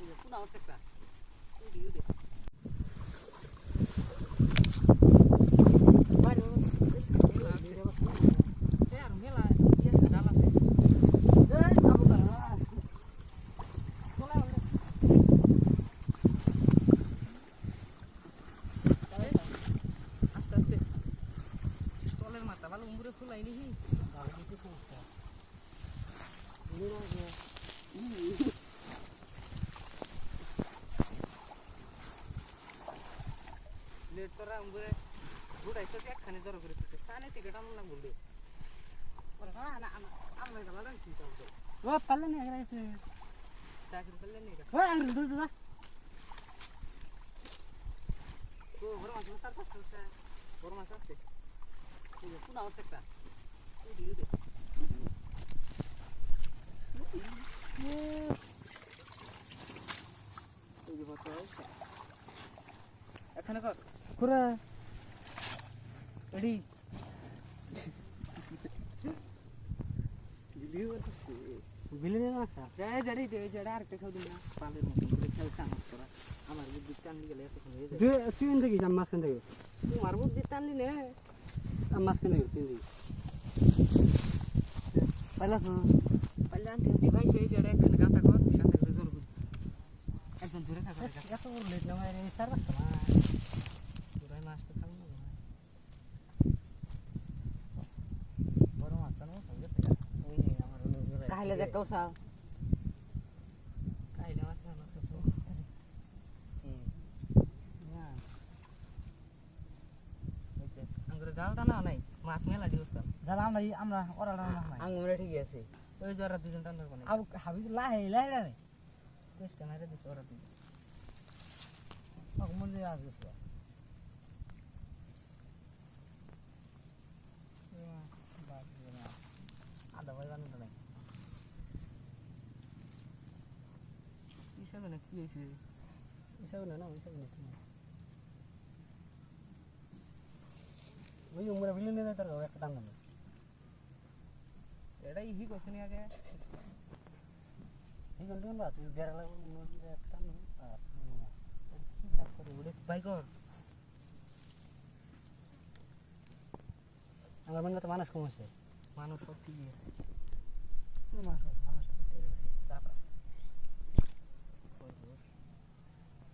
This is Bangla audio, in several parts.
Kuna sekta. Ini dia. Letra umure buat itu sih kan itu orang itu sana tiga tahun lang bulu orang anak anak kalau orang sih tahu wah paling nih akhirnya sih cakir paling nih kan wah anggur dulu lah orang masih besar pas selesai orang masih sih ini pun awak sekta ini dia ini foto এখানে কর পুরা রেডি ভিডিও করতেছি বিলে না আচ্ছা যাই জাড়ি দে জাড়া আর একটা খাও দিন না পালের মতো করে খেল কামাস করা আমার বুদ্ধি টানলি গেলে এত হয়ে যায় তুই ইন দেখি জাম্মাস কেন দেখি তোমার বুদ্ধি টানলি না জাম্মাস কেন দেখি তুই দেখি পালা তো পাল্লা আনতে আনতে ভাই সেই জাড়া এখানে গাতা কর সাথে জোর বুদ্ধি একজন দূরে থাকা এত লেট না হয় এই সার রাখতো না পুরাই মাছটা খাবো না বড় মাছ কেন সঙ্গে সঙ্গে ওই আমার কাহিলে দেখো সাও কাহিলে মাছ না তো তো না ওকে আঙ্গুরে জালটা না নাই মাছ মেলা দিও সাও জালাম নাই আমরা ওরা না নাই আঙ্গুরে ঠিক আছে ওই জরা দুজন টান ধরব না আব হাবিজ লাহে লাহে রে চেষ্টা মারে দিছ ওরা দুজন মন দিয়ে আজ গেছে আদা ভাই বানানো নাই হিসাবে না কি হয়েছে হিসাবে না হিসাবে না ওই উমরা বিলে নিয়ে তার একটা টান না এটাই হি করছে নি আগে এই ঘন্টা না তুই বের লাগো একটা টান কি লাভ করে ওরে বাই কর আমার মনে তো মানুষ কম আছে মানুষ সব ঠিক আছে মানুষ ঠিক আছে চাপড়া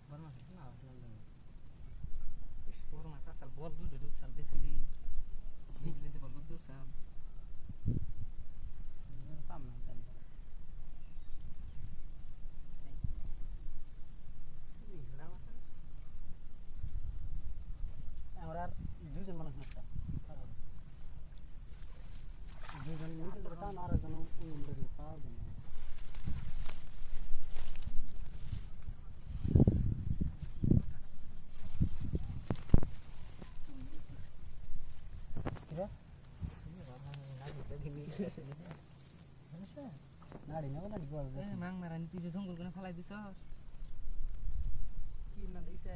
বড় মাছ না আসলাম বড় মাছ আসল বল দুধ দুধ সাল দেখছিলি ভিডিওতে বল দুধ সাল সামনে আমরা আর দুইজন মানুষ না দুইজন মিলে টান আর একজন উমরে পাওয়া যায় না নাড়ি না নাড়ি গোল মাং মারানি তুই যে জঙ্গল করে ফেলাই দিছ কি না দিছে